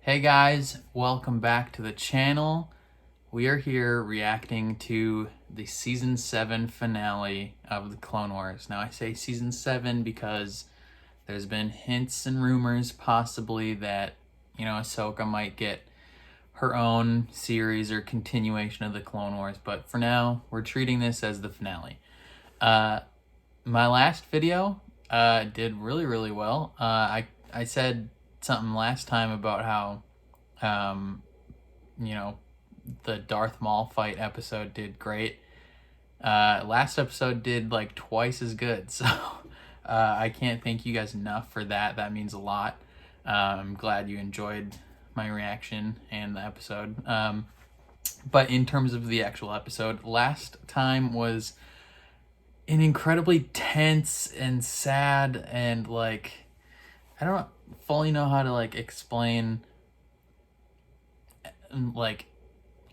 Hey guys, welcome back to the channel. We are here reacting to the Season 7 finale of the Clone Wars. Now I say Season 7 because there's been hints and rumors possibly that, Ahsoka might get her own series or continuation of the Clone Wars. But for now, we're treating this as the finale. My last video did really well. I said something last time about how the Darth Maul fight episode did great. Last episode did like twice as good, so I can't thank you guys enough for that. That means a lot. I'm glad you enjoyed my reaction and the episode. But in terms of the actual episode, last time was an incredibly tense and sad, and I don't fully know how to explain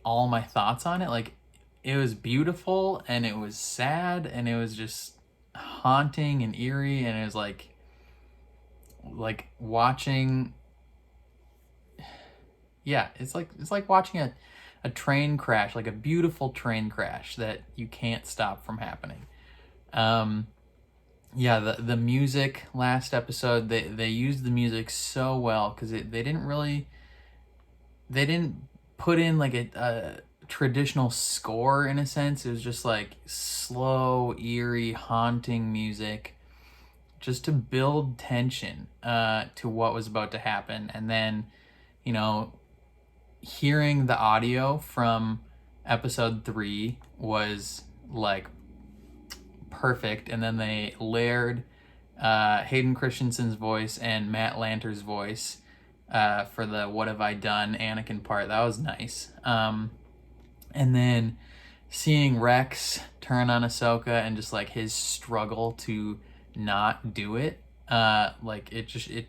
all my thoughts on it. It was beautiful and it was sad and it was just haunting and eerie, and it was like watching, it's like watching a train crash, like a beautiful train crash that you can't stop from happening. The music last episode, they used the music so well, because they didn't put in a traditional score in a sense. It was just slow, eerie, haunting music just to build tension to what was about to happen. And then, hearing the audio from episode 3 was perfect. And then they layered Hayden Christensen's voice and Matt Lanter's voice for the "What Have I Done" Anakin part. That was nice. And then seeing Rex turn on Ahsoka and just his struggle to not do it, it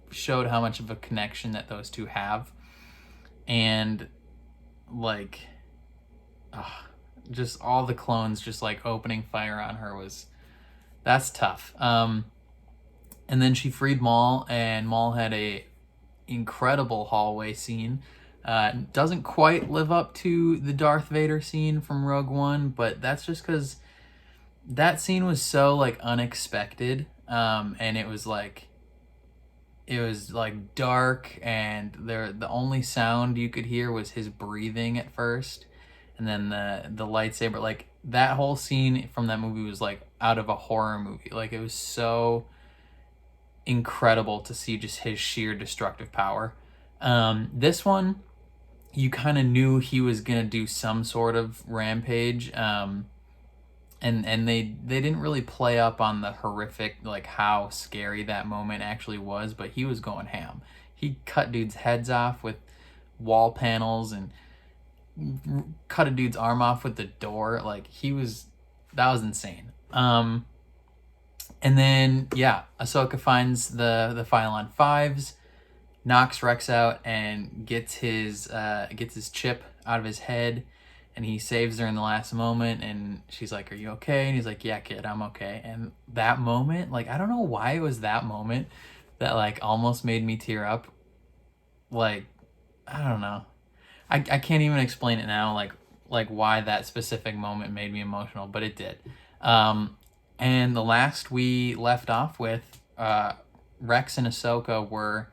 showed how much of a connection that those two have. And just all the clones just opening fire on her that's tough. And then she freed Maul, and Maul had a incredible hallway scene. Doesn't quite live up to the Darth Vader scene from Rogue One, but that's just because that scene was so unexpected, and it was dark, and the only sound you could hear was his breathing at first, and then the lightsaber. That whole scene from that movie was out of a horror movie. It was so incredible to see just his sheer destructive power. This one, you kind of knew he was gonna do some sort of rampage, and they didn't really play up on the horrific, how scary that moment actually was, but he was going ham. He cut dudes' heads off with wall panels and cut a dude's arm off with the door. That was insane. And then, Ahsoka finds the Phylon 5s, knocks Rex out, and gets his chip out of his head, and he saves her in the last moment, and she's like, "Are you okay?" And he's like, "Yeah, kid, I'm okay." And that moment, I don't know why it was that moment that almost made me tear up. I don't know. I can't even explain it now, why that specific moment made me emotional, but it did. And the last we left off with, Rex and Ahsoka were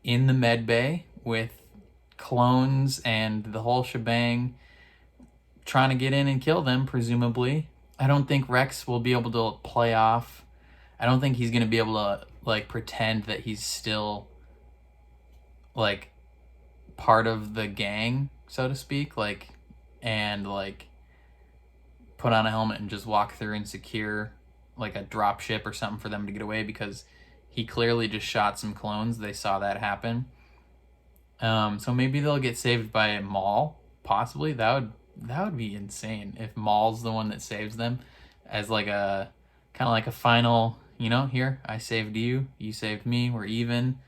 in the med bay with clones and the whole shebang, trying to get in and kill them, presumably. I don't think Rex will be able to play off. I don't think he's going to be able to pretend that he's still part of the gang, so to speak, and put on a helmet and just walk through and secure a drop ship or something for them to get away, because he clearly just shot some clones. They saw that happen. So maybe they'll get saved by Maul, possibly. That would be insane if Maul's the one that saves them, as a kind of a final, here, I saved you, you saved me, we're even,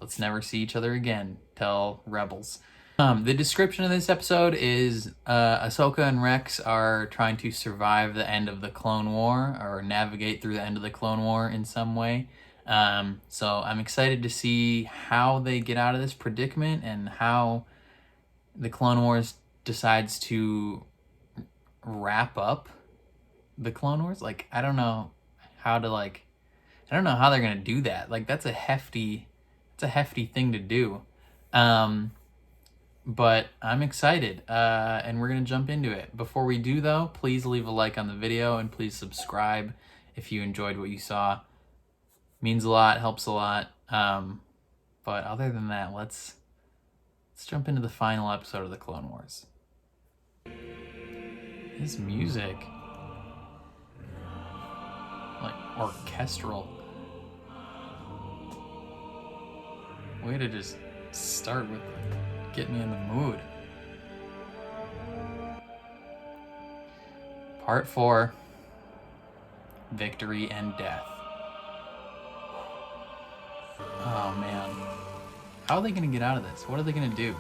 let's never see each other again, tell Rebels. The description of this episode is Ahsoka and Rex are trying to survive the end of the Clone War, or navigate through the end of the Clone War in some way. So I'm excited to see how they get out of this predicament and how the Clone Wars decides to wrap up the Clone Wars. Like, I don't know how to, like, I don't know how they're gonna do that. Like, that's a hefty thing to do. But I'm excited, and we're gonna jump into it. Before we do though, please leave a like on the video and please subscribe if you enjoyed what you saw. Means a lot, helps a lot. But other than that, let's jump into the final episode of the Clone Wars. His music, like orchestral. Way to just start with get me in the mood. Part 4, Victory and Death. Oh man. How are they gonna get out of this? What are they gonna do?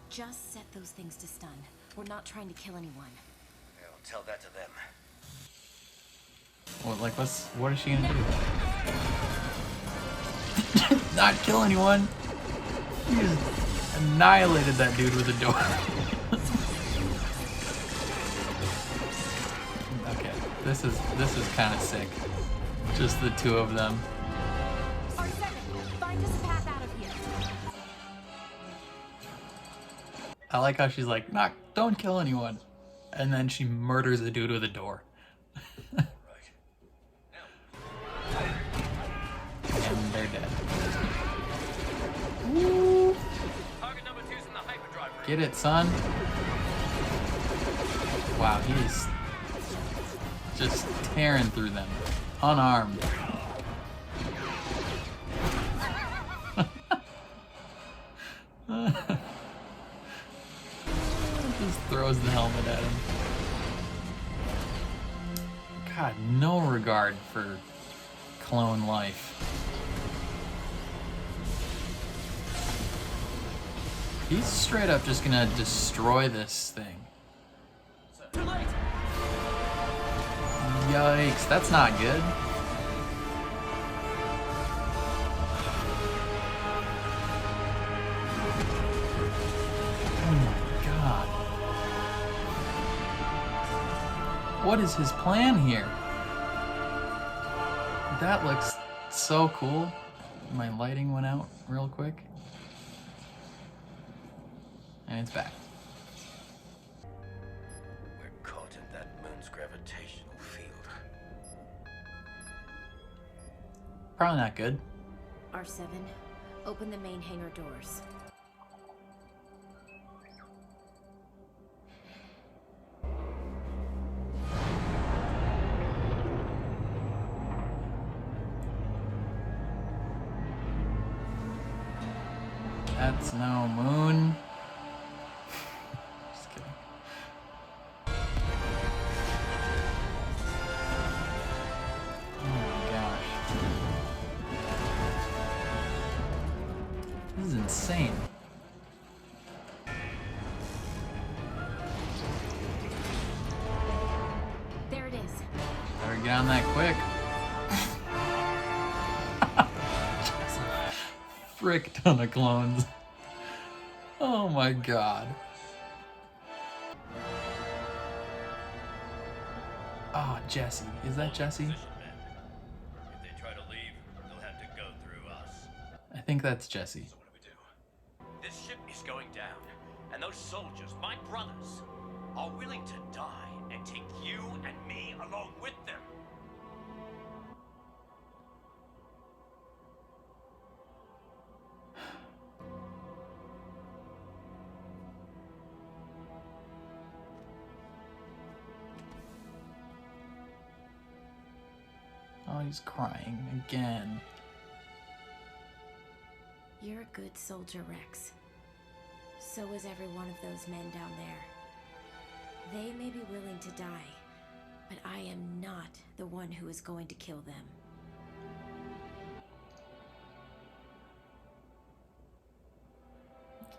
Just set those things to stun. We're not trying to kill anyone. I'll tell that to them. What, like, what is she gonna do? Not kill anyone. He just annihilated that dude with a door. Okay, this is kind of sick. Just the two of them. R7, find us a path out of here. I like how she's like, don't kill anyone. And then she murders a dude with a door. And they're dead. Woo. Target number 2's in the hyperdrive room. Get it, son. Wow, he's just tearing through them. Unarmed. Just throws the helmet at him. God, no regard for clone life. He's straight up just gonna destroy this thing. Too late. Yikes, that's not good. Oh my god. What is his plan here? That looks so cool. My lighting went out real quick. And it's back. We're caught in that moon's gravitational field. Probably not good. R7, open the main hangar doors. That's no moon. Just kidding. Oh my gosh. This is insane. There it is. Better get on that quick. Frick ton of clones. Oh my god. Oh, Jesse. Is that Jesse? If they try to leave, they'll have to go through us. I think that's Jesse. So what do we do? This ship is going down, and those soldiers, my brothers, are willing to die and take you and me along with them. Oh, he's crying again. You're a good soldier, Rex. So is every one of those men down there. They may be willing to die, but I am not the one who is going to kill them.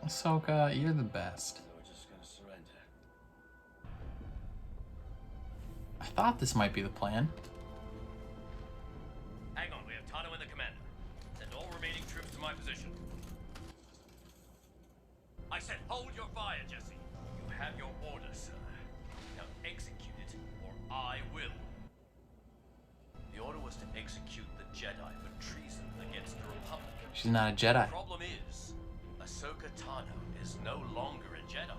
Ahsoka, you're the best. So we're just gonna surrender. I thought this might be the plan. execution. I said hold your fire, Jesse. You have your order, sir. Now execute it, or I will. The order was to execute the Jedi for treason against the Republic. She's not a Jedi. The problem is, Ahsoka Tano is no longer a Jedi.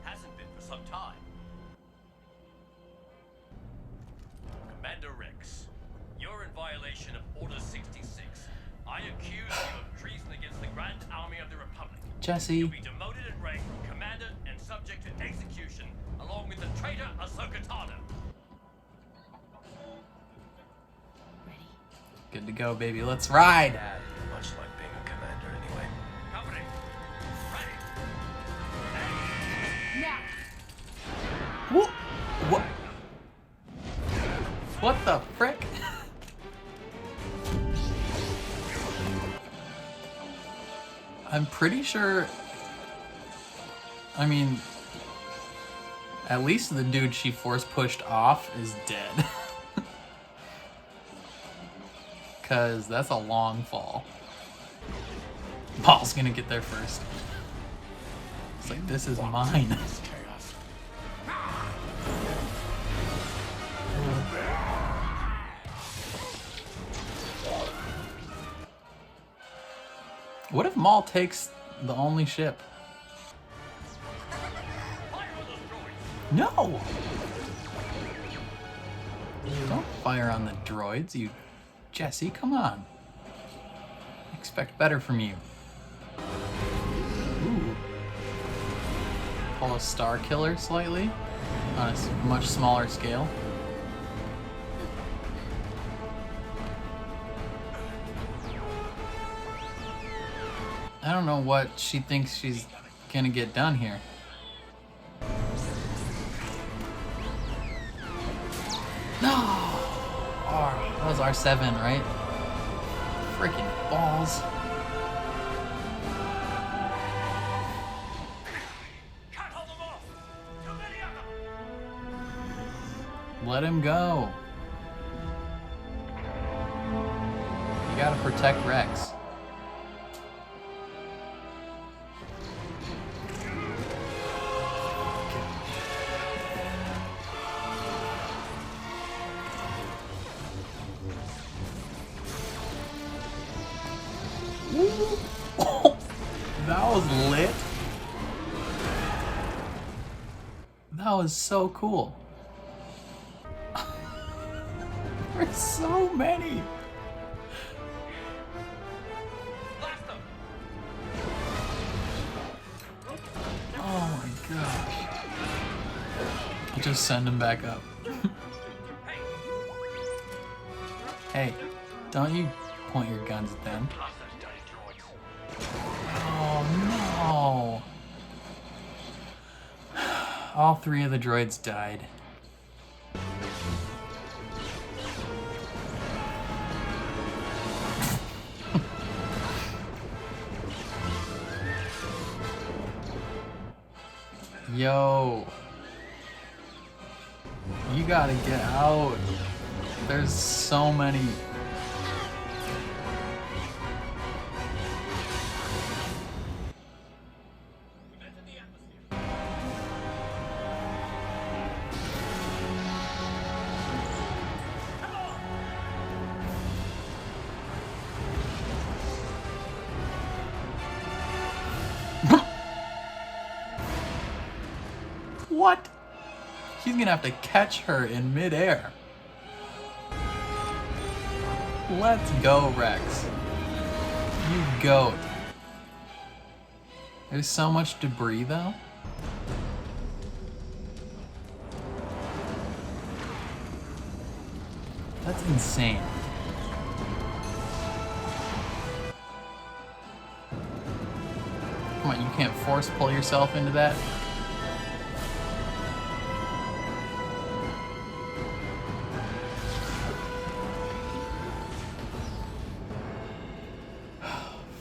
Hasn't been for some time. Commander Rex, you're in violation of Order 66. I accuse you of treason against the Grand Army of the Republic. Jesse. You'll be demoted in rank from commander and subject to execution, along with the traitor Ahsoka Tano. Ready? Good to go, baby. Let's ride. Much like being a commander, anyway. Company, ready. Now! Whoa. What? What the frick? I'm pretty sure. I mean, at least the dude she force pushed off is dead. Cause that's a long fall. Paul's gonna get there first. It's like, this is mine. What if Maul takes the only ship? No! Don't fire on the droids, you... Jesse, come on. Expect better from you. Ooh. Pull a Star Killer slightly, on a much smaller scale. I don't know what she thinks she's gonna get done here. No! That was R7, right? Freaking balls. Can't hold them off. Too many of them. Let him go. You gotta protect Rex. That was lit. That was so cool. There's so many. Blast them. Oh my gosh. I'll just send him back up. Hey, don't you point your guns at them. Oh no! All three of the droids died. Yo! You gotta get out. There's so many. What? He's gonna have to catch her in midair. Let's go, Rex. You goat. There's so much debris, though. That's insane. Come on, you can't force pull yourself into that.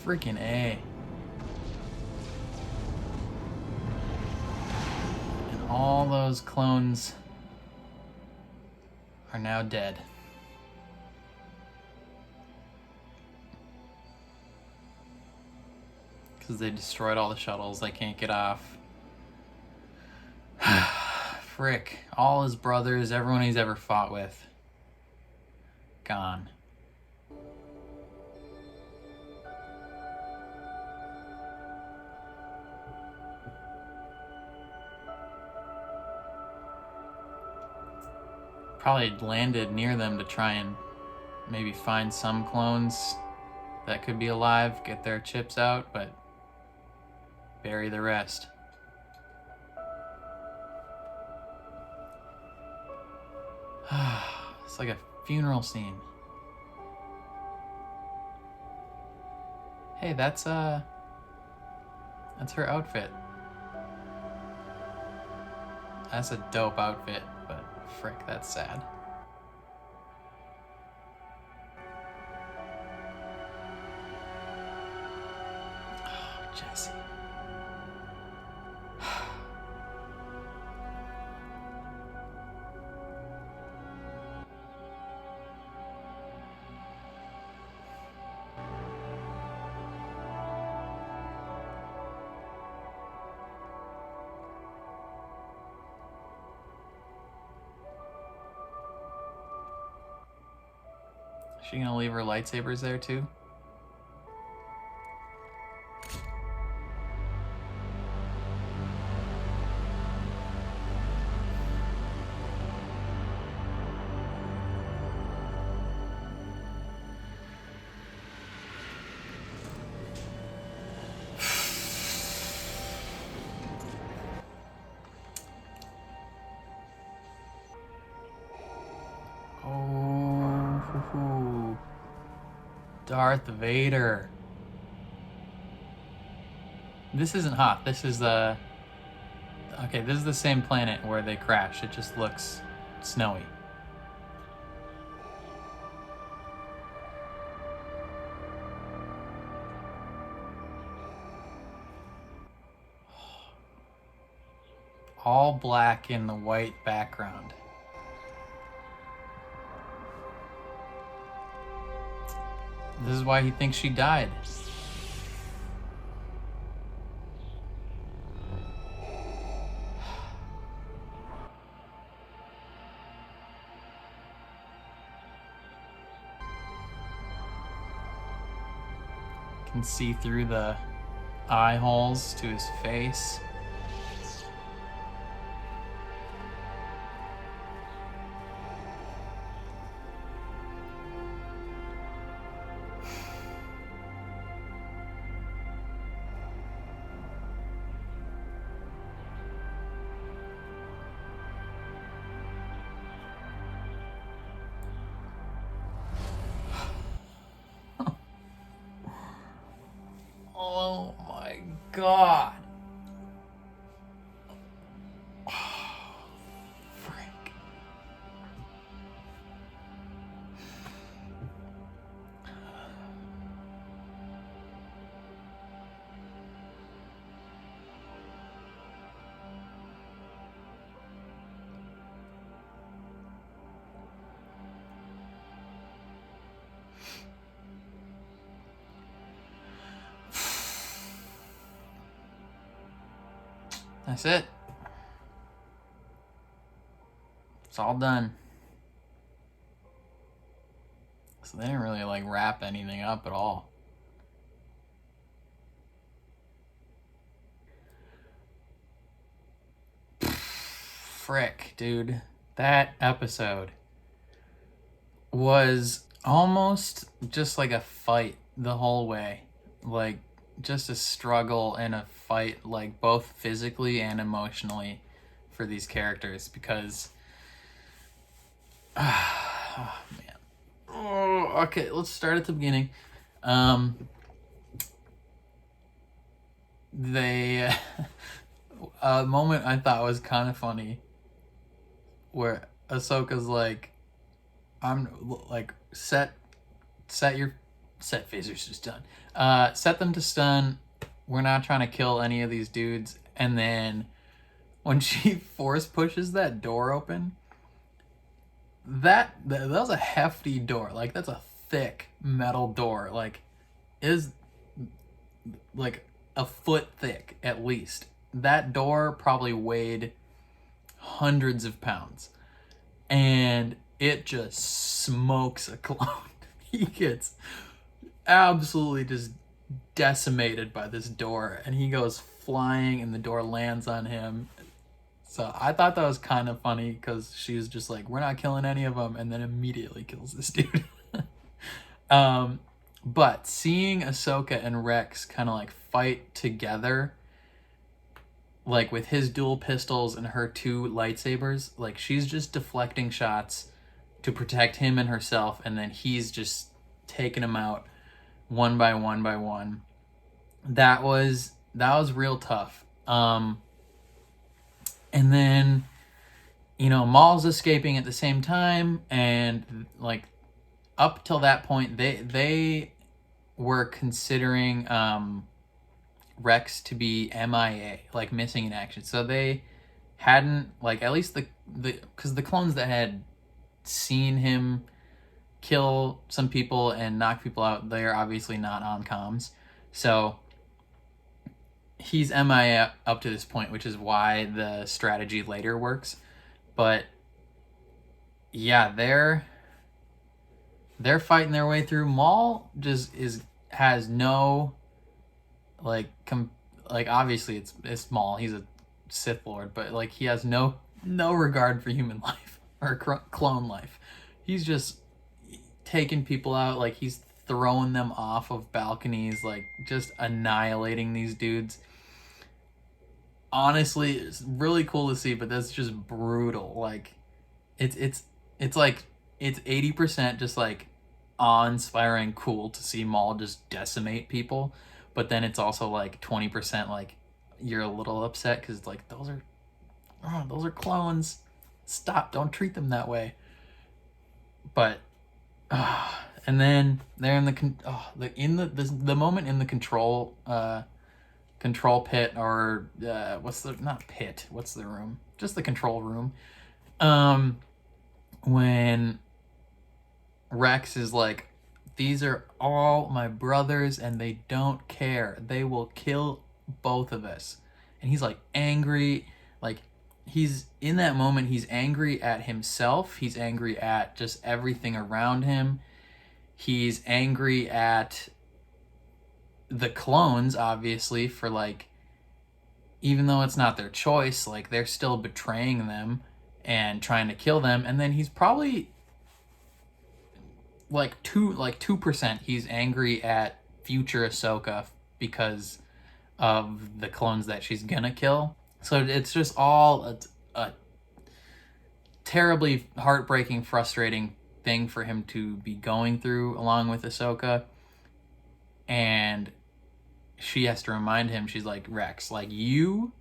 Freaking A. And all those clones are now dead. Because they destroyed all the shuttles. They can't get off. Frick. All his brothers, everyone he's ever fought with. Gone. Probably landed near them to try and maybe find some clones that could be alive, get their chips out, but bury the rest. It's like a funeral scene. Hey, that's her outfit. That's a dope outfit, but frick, that's sad. Oh, Jesse. Is she gonna leave her lightsabers there too? Oh, Darth Vader. This isn't hot. This is the... Okay, this is the same planet where they crashed. It just looks snowy. All black in the white background. This is why he thinks she died. Can see through the eye holes to his face. Oh my god. Oh, frick. That's it. It's all done. So they didn't really like wrap anything up at all. Frick, dude. That episode was almost just like a fight the whole way. Like, just a struggle and a fight, like both physically and emotionally for these characters, because oh man. Oh, okay, let's start at the beginning. They a moment I thought was kind of funny where Ahsoka's like, I'm like, set phasers to stun. Set them to stun. We're not trying to kill any of these dudes. And then when she force pushes that door open, that was a hefty door. Like, that's a thick metal door. Like, is like a foot thick at least. That door probably weighed hundreds of pounds. And it just smokes a clone. He gets absolutely just decimated by this door, and he goes flying and the door lands on him. So I thought that was kind of funny because she was just like, we're not killing any of them, and then immediately kills this dude. But seeing Ahsoka and Rex kind of like fight together, like with his dual pistols and her two lightsabers, like she's just deflecting shots to protect him and herself, and then he's just taking them out one by one by one. That was real tough. And then, you know, Maul's escaping at the same time, and like up till that point, they were considering Rex to be MIA, like missing in action. So they hadn't, like, at least because the clones that had seen him kill some people and knock people out, they're obviously not on comms. So he's MIA up to this point, which is why the strategy later works. But yeah, they're fighting their way through. Maul just has no like obviously it's Maul, he's a Sith Lord, but like he has no regard for human life or clone life. He's just taking people out, like he's throwing them off of balconies, like just annihilating these dudes. Honestly, it's really cool to see, but that's just brutal. Like it's like it's 80% just like awe-inspiring cool to see Maul just decimate people, but then it's also like 20% like you're a little upset because it's like those are clones. Stop! Don't treat them that way. But and then they're in the moment in the control pit, or what's the room? Just the control room. When Rex is like, these are all my brothers and they don't care. They will kill both of us. And he's like angry, like he's in that moment, he's angry at himself, he's angry at just everything around him. He's angry at the clones, obviously, for like, even though it's not their choice, like they're still betraying them and trying to kill them. And then he's probably like 2% he's angry at future Ahsoka because of the clones that she's gonna kill. So it's just all a terribly heartbreaking, frustrating thing for him to be going through along with Ahsoka. And she has to remind him, she's like, Rex, like you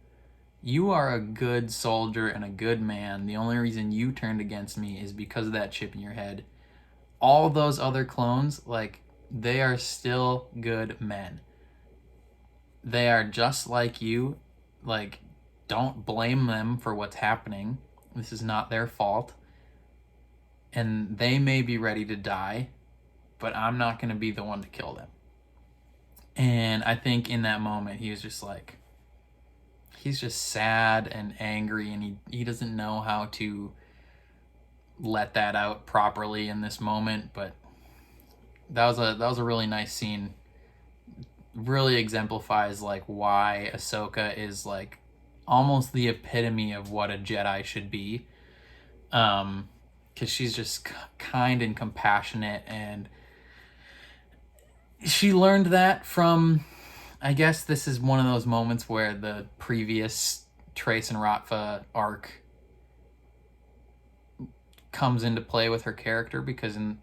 are a good soldier and a good man. The only reason you turned against me is because of that chip in your head. All those other clones, like, they are still good men. They are just like you. Like, don't blame them for what's happening. This is not their fault. And they may be ready to die, but I'm not going to be the one to kill them. And I think in that moment, he was just like, he's just sad and angry, and he doesn't know how to let that out properly in this moment. But that was a really nice scene. Really exemplifies like why Ahsoka is like almost the epitome of what a Jedi should be. Because she's just kind and compassionate, and she learned that from, I guess this is one of those moments where the previous Trace and Ratfa arc comes into play with her character, because in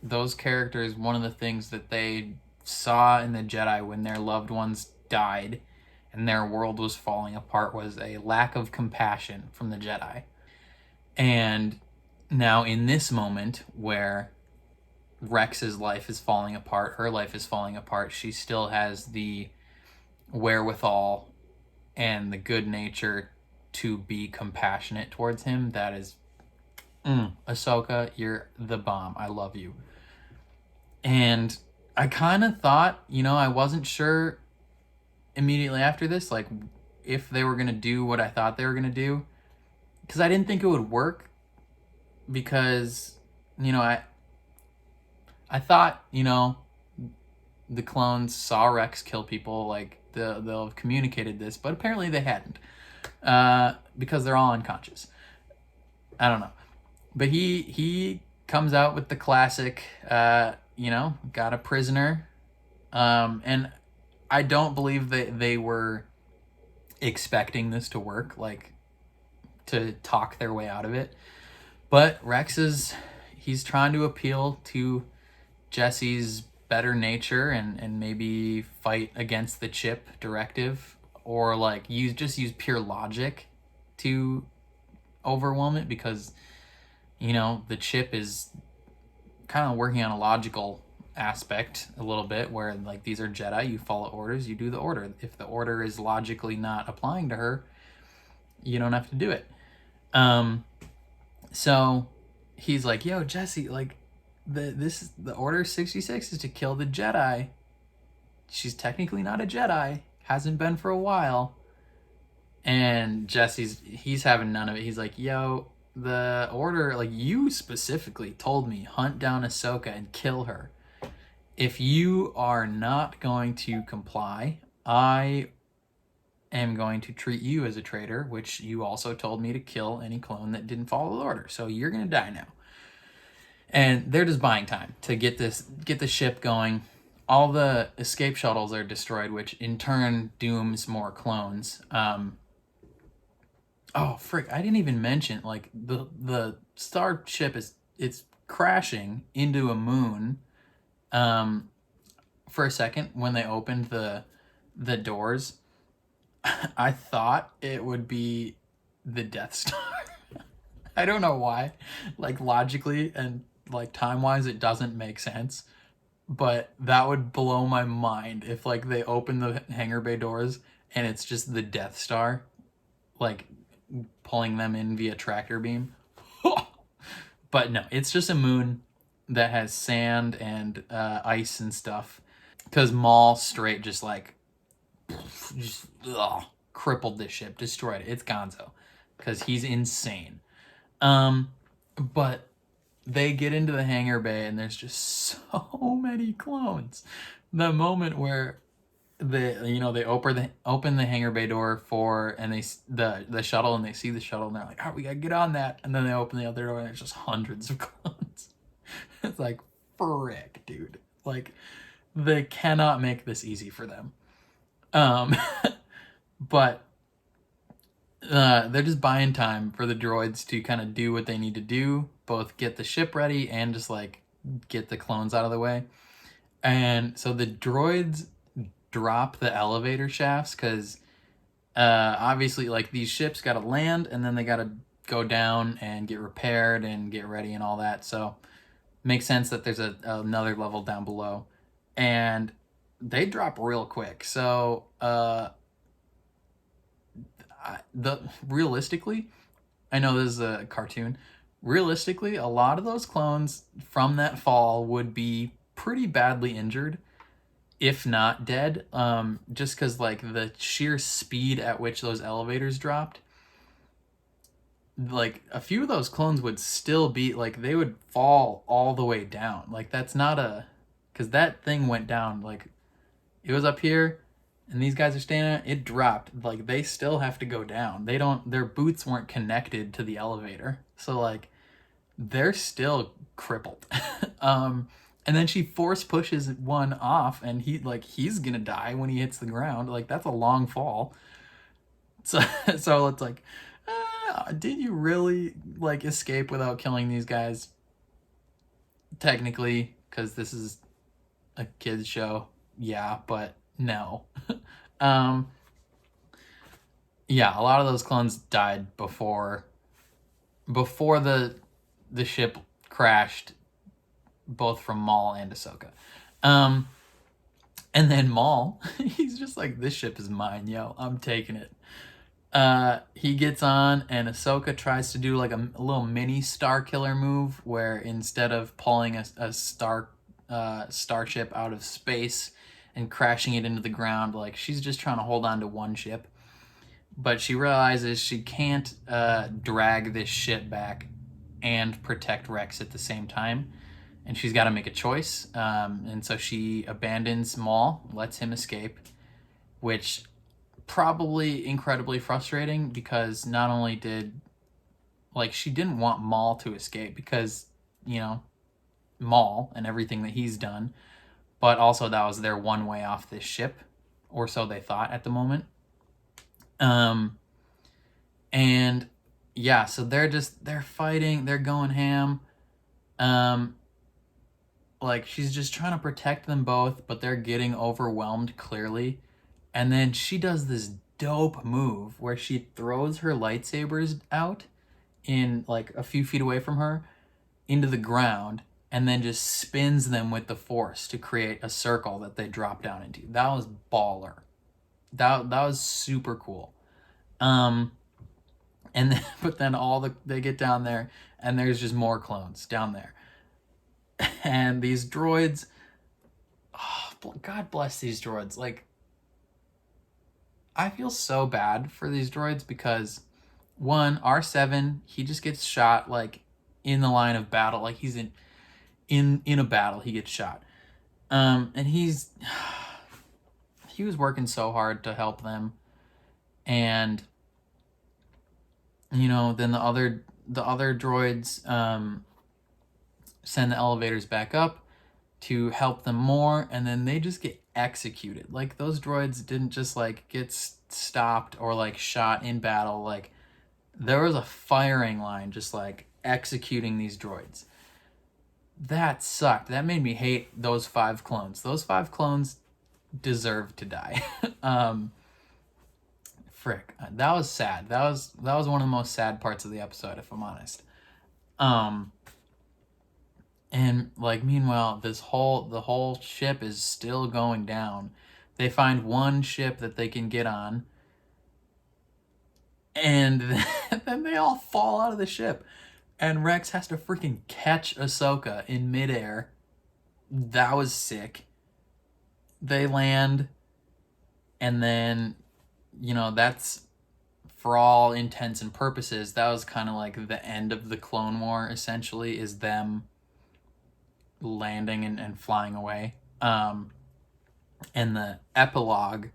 those characters, one of the things that they saw in the Jedi when their loved ones died and their world was falling apart was a lack of compassion from the Jedi. And now in this moment where Rex's life is falling apart, her life is falling apart, she still has the wherewithal and the good nature to be compassionate towards him. That is, Ahsoka, you're the bomb. I love you. And I kind of thought, I wasn't sure immediately after this, like if they were gonna do what I thought they were gonna do, because I didn't think it would work, because I thought the clones saw Rex kill people, like they'll have communicated this, but apparently they hadn't, because they're all unconscious. I don't know, but he comes out with the classic, got a prisoner, and I don't believe that they were expecting this to work, like to talk their way out of it. But he's trying to appeal to Jesse's better nature and maybe fight against the chip directive, or like use pure logic to overwhelm it, because the chip is kind of working on a logical aspect a little bit, where like these are Jedi, you follow orders, you do the order. If the order is logically not applying to her, you don't have to do it. So he's like, yo, Jesse, like the order 66 is to kill the Jedi. She's technically not a Jedi, hasn't been for a while. And he's having none of it. He's like, yo, the order, like, you specifically told me hunt down Ahsoka and kill her. If you are not going to comply, I am going to treat you as a traitor, which you also told me to kill any clone that didn't follow the order. So you're going to die now. And they're just buying time to get the ship going. All the escape shuttles are destroyed, which in turn dooms more clones. Oh, frick, I didn't even mention, like, the starship it's crashing into a moon. For a second, when they opened the doors, I thought it would be the Death Star. I don't know why. Like, logically and, like, time-wise, it doesn't make sense. But that would blow my mind if, like, they open the hangar bay doors and it's just the Death Star, like, pulling them in via tractor beam. But no, it's just a moon that has sand and ice and stuff. Because Maul straight just crippled this ship, destroyed it. It's Gonzo, because he's insane. But they get into the hangar bay and there's just so many clones. The moment where they open the hangar bay door and the shuttle, and they see the shuttle and they're like, oh, we gotta get on that. And then they open the other door and there's just hundreds of clones. It's like, frick, dude. Like, they cannot make this easy for them. But they're just buying time for the droids to kind of do what they need to do, both get the ship ready and just like get the clones out of the way. And so the droids drop the elevator shafts, because obviously, like, these ships got to land and then they got to go down and get repaired and get ready and all that. So makes sense that there's another level down below, and they drop real quick. So realistically, I know this is a cartoon, realistically, a lot of those clones from that fall would be pretty badly injured, if not dead, just because, like, the sheer speed at which those elevators dropped, like, a few of those clones would still be, like, they would fall all the way down. Like, that's not because that thing went down, like, it was up here, and these guys are standing, it dropped. Like, they still have to go down. Their boots weren't connected to the elevator. So, like, they're still crippled. And then she force pushes one off, and he's gonna die when he hits the ground. Like, that's a long fall. So it's like, did you really, like, escape without killing these guys? Technically, because this is a kids show, yeah, but no. Yeah, a lot of those clones died before the ship crashed, both from Maul and Ahsoka. And then Maul, he's just like, this ship is mine, yo, I'm taking it. He gets on, and Ahsoka tries to do like a little mini Star Killer move, where instead of pulling a starship out of space and crashing it into the ground. Like, she's just trying to hold on to one ship. But she realizes she can't drag this ship back and protect Rex at the same time. And she's got to make a choice. And so she abandons Maul, lets him escape, which probably incredibly frustrating because not only did, like, she didn't want Maul to escape because, you know, Maul and everything that he's done, but also that was their one way off this ship, or so they thought at the moment. And yeah, so they're fighting, they're going ham. Like, she's just trying to protect them both, but they're getting overwhelmed clearly. And then she does this dope move where she throws her lightsabers out in like a few feet away from her into the ground, and then just spins them with the Force to create a circle that they drop down into. That was baller. That was super cool. And then, but then they get down there, and there's just more clones down there. And these droids, oh, God bless these droids. Like, I feel so bad for these droids because, one, R7, he just gets shot like in the line of battle, like he's in a battle, he gets shot. And he was working so hard to help them, and you know, then the other droids send the elevators back up to help them more, and then they just get executed. Like, those droids didn't just like get stopped or like shot in battle. Like, there was a firing line just like executing these droids. That sucked. That made me hate those 5 clones. Those 5 clones deserved to die. Frick, that was sad. That was one of the most sad parts of the episode, if I'm honest. And like, meanwhile, the whole ship is still going down. They find one ship that they can get on, and then they all fall out of the ship, and Rex has to freaking catch Ahsoka in midair. That was sick. They land, and then, you know, that's, for all intents and purposes, that was kind of like the end of the Clone War, essentially, is them landing and flying away. And the epilogue,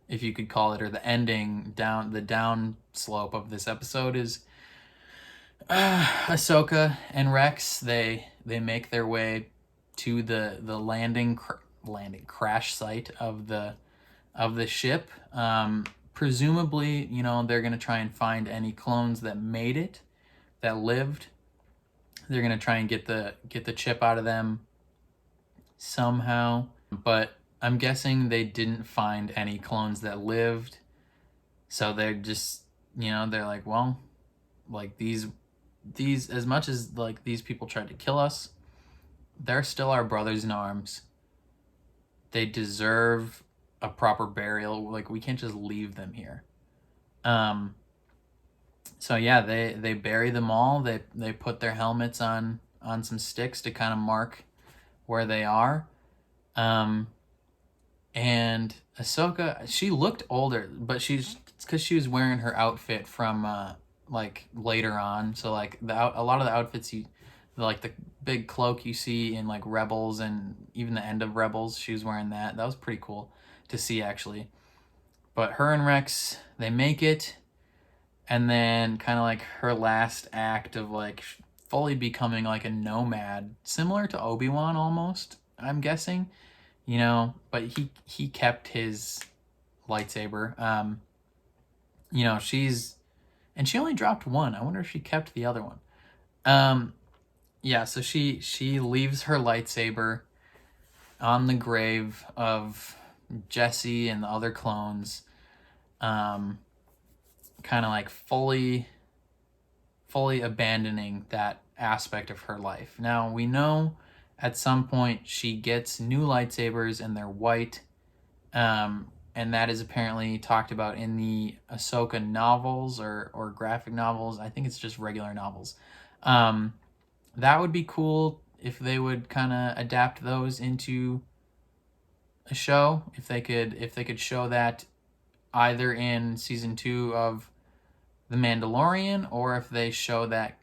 if you could call it, or the ending, the down slope of this episode is Ahsoka and Rex. They make their way to the landing crash site of the ship. Presumably, you know, they're gonna try and find any clones that made it, that lived. They're gonna try and get the chip out of them somehow, but I'm guessing they didn't find any clones that lived. So they're just, you know, they're like, well, like, these as much as like these people tried to kill us, they're still our brothers in arms. They deserve a proper burial. Like, we can't just leave them here. So yeah, they bury them all. They put their helmets on some sticks to kind of mark where they are. And Ahsoka, she looked older, but it's because she was wearing her outfit from like later on. So like a lot of the outfits like the big cloak you see in like Rebels and even the end of Rebels, she was wearing that. That was pretty cool to see, actually. But her and Rex, they make it, and then kind of like her last act of like fully becoming like a nomad, similar to Obi-Wan almost, I'm guessing, you know, but he kept his lightsaber. You know, she only dropped one. I wonder if she kept the other one. Yeah, so she leaves her lightsaber on the grave of Jesse and the other clones, kind of like fully abandoning that aspect of her life. Now, we know at some point she gets new lightsabers, and they're white, and that is apparently talked about in the Ahsoka novels or graphic novels. I think it's just regular novels. That would be cool if they would kind of adapt those into a show, if they could show that either in season 2 of The Mandalorian, or if they show that,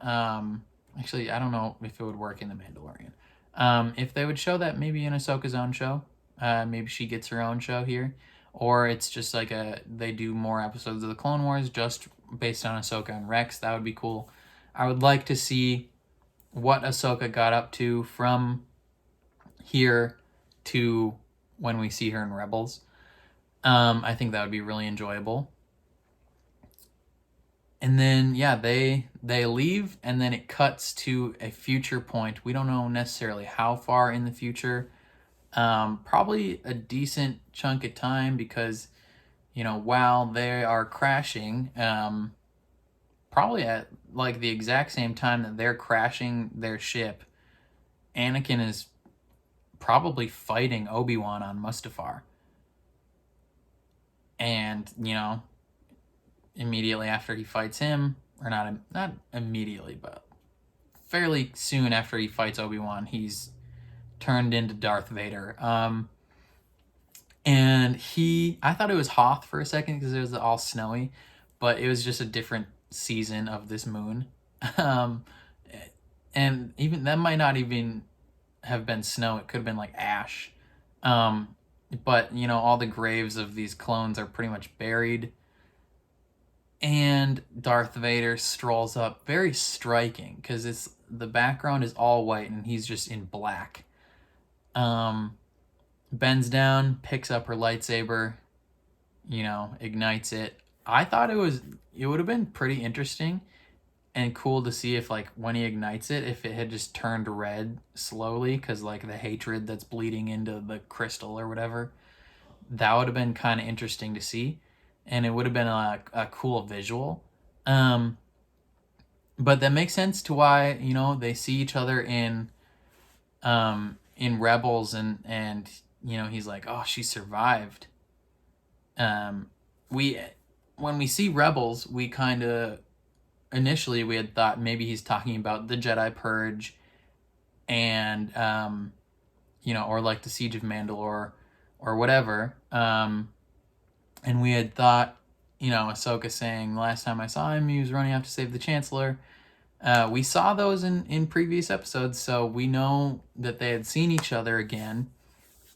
actually, I don't know if it would work in The Mandalorian. If they would show that maybe in Ahsoka's own show, maybe she gets her own show here, or it's just like they do more episodes of the Clone Wars just based on Ahsoka and Rex. That would be cool. I would like to see what Ahsoka got up to from here to when we see her in Rebels. I think that would be really enjoyable. And then, yeah, they leave, and then it cuts to a future point. We don't know necessarily how far in the future. Probably a decent chunk of time, because, while they are crashing, probably at like the exact same time that they're crashing their ship, Anakin is probably fighting Obi-Wan on Mustafar. And, immediately after he fights him, or not immediately, but fairly soon after he fights Obi-Wan, he's turned into Darth Vader. And I thought it was Hoth for a second because it was all snowy, but it was just a different season of this moon. And even that might not even have been snow. It could have been like ash. But, all the graves of these clones are pretty much buried. And Darth Vader strolls up, very striking, because the background is all white and he's just in black. Bends down, picks up her lightsaber, ignites it. I thought it would have been pretty interesting and cool to see if, like, when he ignites it, if it had just turned red slowly, because, like, the hatred that's bleeding into the crystal or whatever. That would have been kind of interesting to see, and it would have been a cool visual. But that makes sense to why, they see each other in Rebels, and he's like, oh, she survived. When we see Rebels, we kind of, initially we had thought maybe he's talking about the Jedi Purge, and or like the Siege of Mandalore or whatever. And we had thought, Ahsoka saying, the last time I saw him, he was running out to save the Chancellor. We saw those in previous episodes, so we know that they had seen each other again.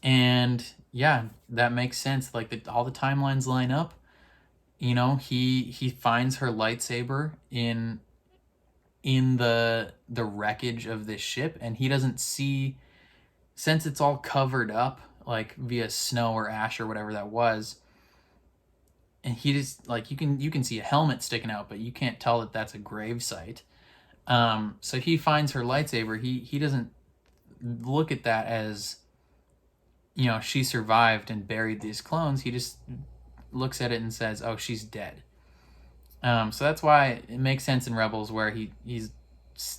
And yeah, that makes sense. Like, all the timelines line up. He finds her lightsaber in the wreckage of this ship, and he doesn't see, since it's all covered up, like via snow or ash or whatever that was. And he just, like, you can see a helmet sticking out, but you can't tell that that's a grave site. So he finds her lightsaber. He doesn't look at that as, she survived and buried these clones. He just looks at it and says, oh, she's dead. So that's why it makes sense in Rebels, where he's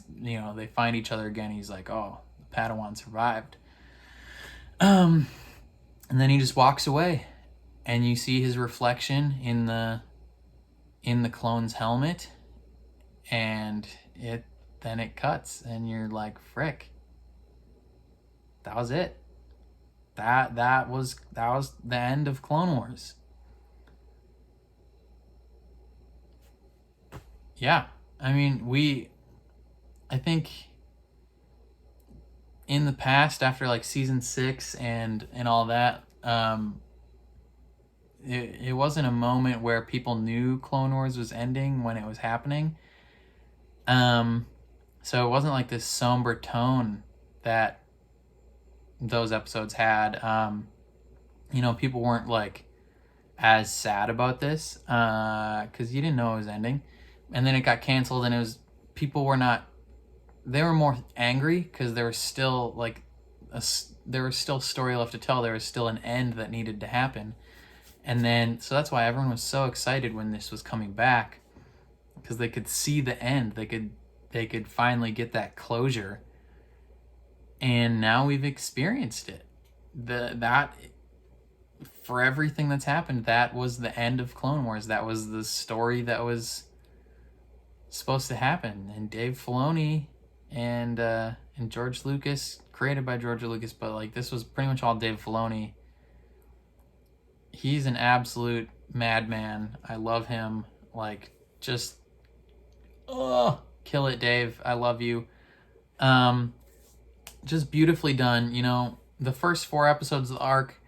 they find each other again. He's like, oh, the Padawan survived. And then he just walks away, and you see his reflection in the clone's helmet, and then it cuts, and you're like, frick, that was it. That was the end of Clone Wars. Yeah, I mean, I think in the past, after like season 6 and all that, it wasn't a moment where people knew Clone Wars was ending when it was happening. So it wasn't like this somber tone that those episodes had. People weren't like as sad about this, because you didn't know it was ending. And then it got canceled, and people were not, they were more angry because there was still like there was still story left to tell. There was still an end that needed to happen. And then, so that's why everyone was so excited when this was coming back, because they could see the end. They could finally get that closure. And now we've experienced it. That for everything that's happened, that was the end of Clone Wars. That was the story that was supposed to happen. And Dave Filoni and George Lucas, created by George Lucas, but like this was pretty much all Dave Filoni. He's an absolute madman. I love him. Like, just kill it, Dave. I love you. Just beautifully done. You know, the first 4 episodes of the arc,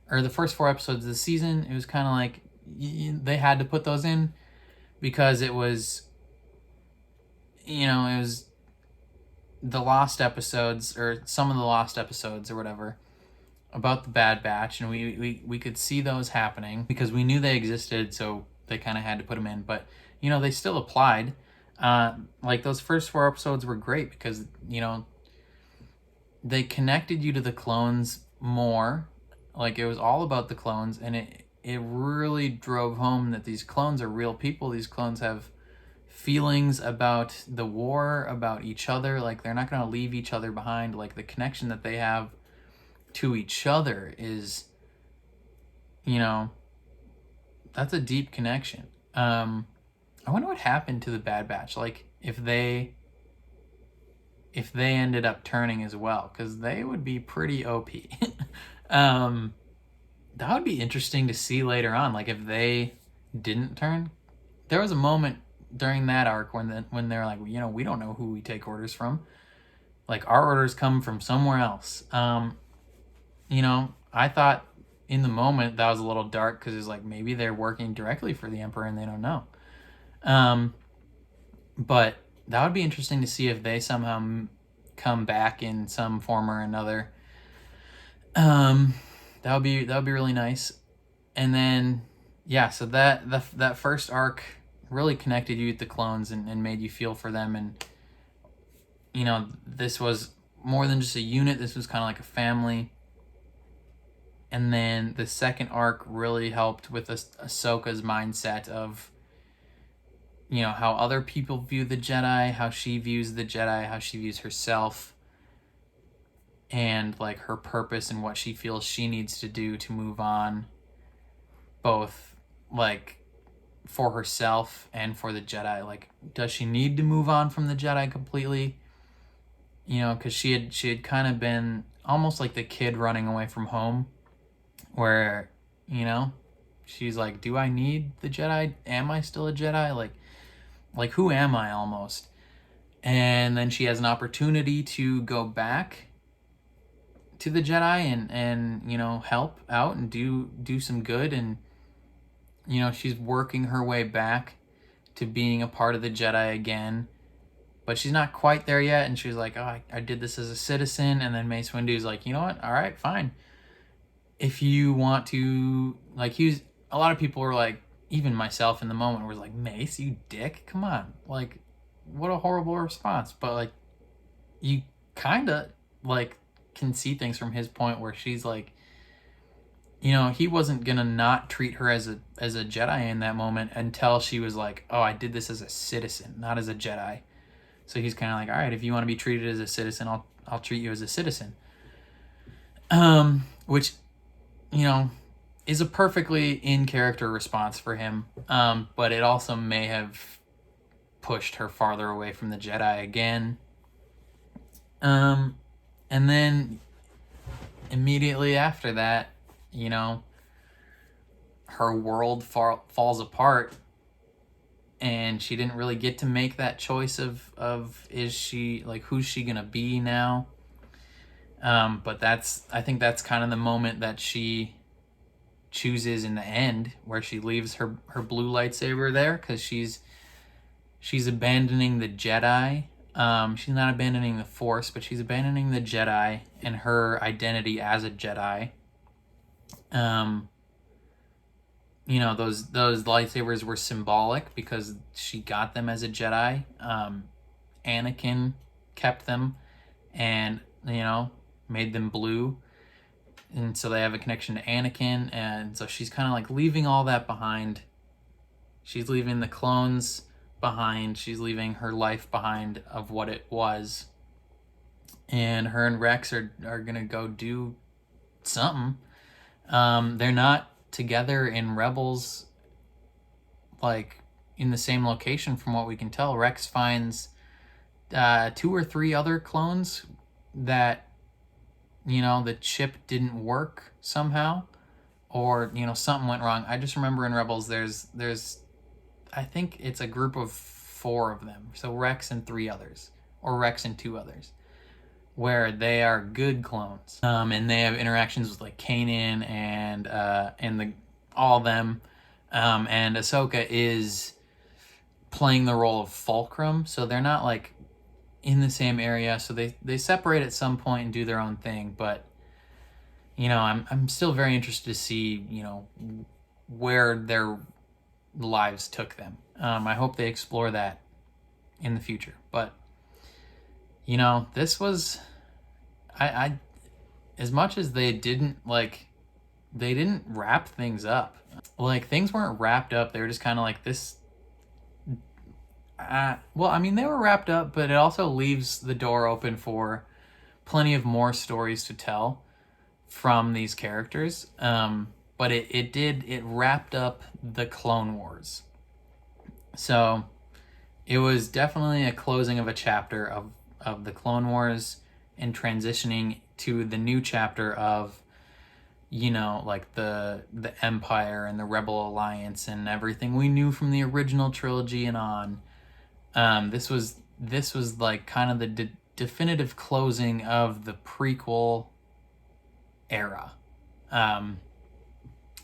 or the first 4 episodes of the season, it was kind of like they had to put those in because it was, you know, it was the lost episodes, or some of the lost episodes or whatever, about the Bad Batch, and we could see those happening because we knew they existed, so they kind of had to put them in. But, you know, they still applied. Like, those first 4 episodes were great because, you know, they connected you to the clones more. Like, it was all about the clones, and it really drove home that these clones are real people. These clones have feelings about the war, about each other. Like, they're not going to leave each other behind. Like, the connection that they have to each other is, you know, that's a deep connection. I wonder what happened to the Bad Batch. Like, if they ended up turning as well, because they would be pretty OP. That would be interesting to see later on. Like, if they didn't turn, there was a moment during that arc when they're like, you know, we don't know who we take orders from. Like, our orders come from somewhere else. You know, I thought in the moment that was a little dark because it's like maybe they're working directly for the Emperor and they don't know. But that would be interesting to see if they somehow come back in some form or another. That would be really nice. And then, yeah, so that first arc really connected you with the clones and made you feel for them. And, you know, this was more than just a unit. This was kind of like a family. And then the second arc really helped with Ahsoka's mindset of, you know, how other people view the Jedi, how she views the Jedi, how she views herself, and like her purpose and what she feels she needs to do to move on, both like for herself and for the Jedi. Like, does she need to move on from the Jedi completely? You know, because she had kind of been almost like the kid running away from home, where, you know, she's like, do I need the Jedi? Am I still a Jedi? Like who am I, almost? And then she has an opportunity to go back to the Jedi and you know, help out and do some good. And, you know, she's working her way back to being a part of the Jedi again, but she's not quite there yet. And she's like, oh, I did this as a citizen. And then Mace Windu's like, you know what? All right, fine. If you want to, like, a lot of people were like, even myself in the moment was like, Mace, you dick, come on. Like, what a horrible response. But like, you kind of like can see things from his point where she's like, you know, he wasn't gonna not treat her as a Jedi in that moment until she was like, oh, I did this as a citizen, not as a Jedi. So he's kind of like, all right, if you want to be treated as a citizen, I'll treat you as a citizen. Which, you know, is a perfectly in character response for him. But it also may have pushed her farther away from the Jedi again. And then immediately after that, you know, her world falls apart, and she didn't really get to make that choice of is she, like, who's she gonna be now? But I think that's kind of the moment that she chooses in the end, where she leaves her blue lightsaber there, because she's abandoning the Jedi. She's not abandoning the Force, but she's abandoning the Jedi and her identity as a Jedi. You know, those lightsabers were symbolic because she got them as a Jedi. Anakin kept them and, you know, made them blue. And so they have a connection to Anakin. And so she's kind of like leaving all that behind. She's leaving the clones behind. She's leaving her life behind of what it was. And her and Rex are going to go do something. They're not together in Rebels, like, in the same location from what we can tell. Rex finds 2 or 3 other clones that, the chip didn't work somehow, or, something went wrong. I just remember in Rebels there's I think it's a group of 4 of them. So Rex and 3 others, or Rex and 2 others, where they are good clones. And they have interactions with like Kanan and all of them. And Ahsoka is playing the role of Fulcrum, so they're not like in the same area. So they separate at some point and do their own thing. But I'm still very interested to see where their lives took them. I hope they explore that in the future. But this was, I as much as they didn't wrap things up. Like, things weren't wrapped up. They were just kind of like this. Well, I mean, they were wrapped up, but it also leaves the door open for plenty of more stories to tell from these characters. But it wrapped up the Clone Wars. So it was definitely a closing of a chapter of the Clone Wars and transitioning to the new chapter of, like the Empire and the Rebel Alliance and everything we knew from the original trilogy and on. This was like kind of the definitive closing of the prequel era.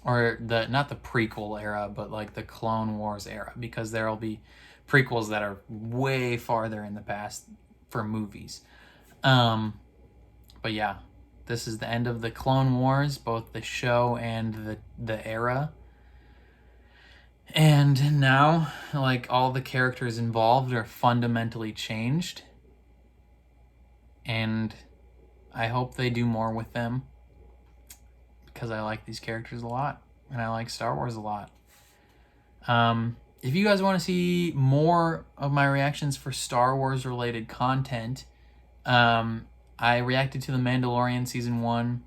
Or not the prequel era, but like the Clone Wars era, because there'll be prequels that are way farther in the past for movies. But yeah, this is the end of the Clone Wars, both the show and the era. And now, like, all the characters involved are fundamentally changed. And I hope they do more with them, because I like these characters a lot, and I like Star Wars a lot. If you guys want to see more of my reactions for Star Wars related content, I reacted to The Mandalorian Season 1.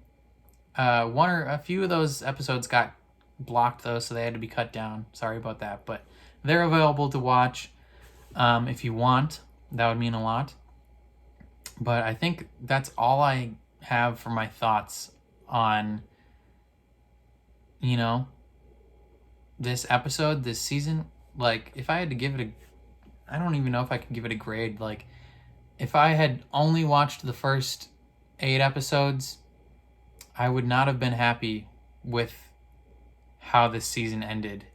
One or a few of those episodes got blocked, though, so they had to be cut down. Sorry about that, but they're available to watch if you want. That would mean a lot. But I think that's all I have for my thoughts on, this episode, this season. Like, if I had to give it I don't even know if I could give it a grade. Like, if I had only watched the first 8 episodes, I would not have been happy with how this season ended.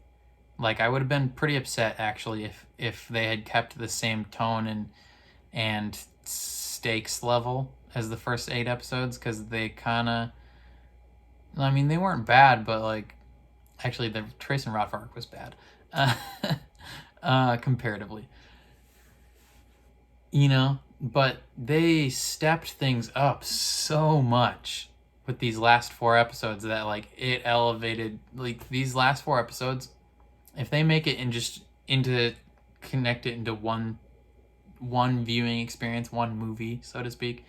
Like, I would have been pretty upset, actually, if they had kept the same tone and stakes level as the first 8 episodes, because they kind of, I mean, they weren't bad, but like, actually, the Trace and Rodvar arc was bad, comparatively. But they stepped things up so much with these last 4 episodes that, like, it elevated, like, these last 4 episodes, if they make it connect it into one viewing experience, one movie, so to speak,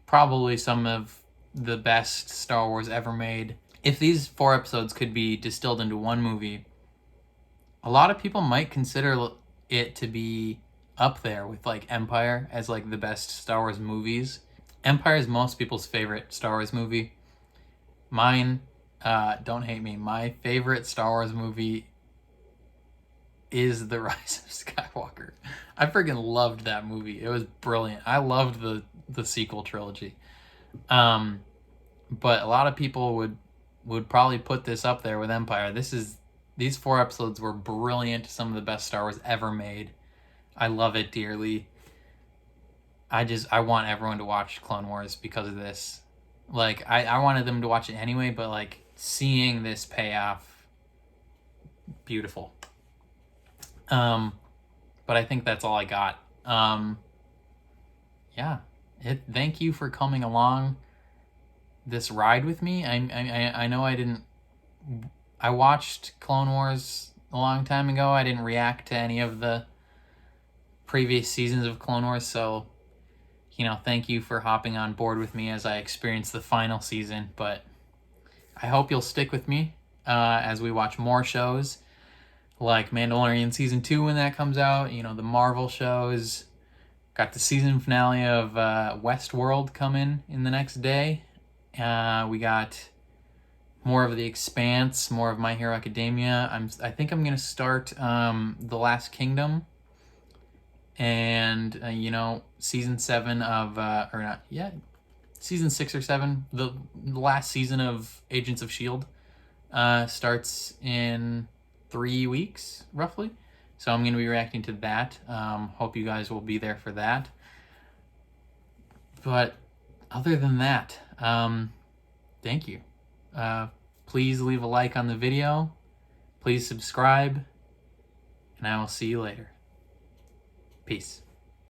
probably some of the best Star Wars ever made. If these 4 episodes could be distilled into one movie, a lot of people might consider it to be up there with, like, Empire as, like, the best Star Wars movies. Empire is most people's favorite Star Wars movie. Mine, don't hate me, my favorite Star Wars movie is The Rise of Skywalker. I freaking loved that movie. It was brilliant. I loved the sequel trilogy. But a lot of people would probably put this up there with Empire. These 4 episodes were brilliant. Some of the best Star Wars ever made. I love it dearly. I want everyone to watch Clone Wars because of this. Like, I wanted them to watch it anyway, but, like, seeing this payoff, beautiful. But I think that's all I got. Yeah. Thank you for coming along this ride with me. I know I watched Clone Wars a long time ago. I didn't react to any of the previous seasons of Clone Wars, so, thank you for hopping on board with me as I experience the final season. But I hope you'll stick with me as we watch more shows, like Mandalorian Season 2 when that comes out, the Marvel shows, Got the season finale of Westworld coming in the next day. We got more of The Expanse, more of My Hero Academia. I think I'm gonna start The Last Kingdom, and season 7 of or not, yeah, season 6 or 7, the last season of Agents of S.H.I.E.L.D. Starts in 3 weeks roughly. So I'm going to be reacting to that. Hope you guys will be there for that. But other than that, thank you. Please leave a like on the video. Please subscribe. And I will see you later. Peace.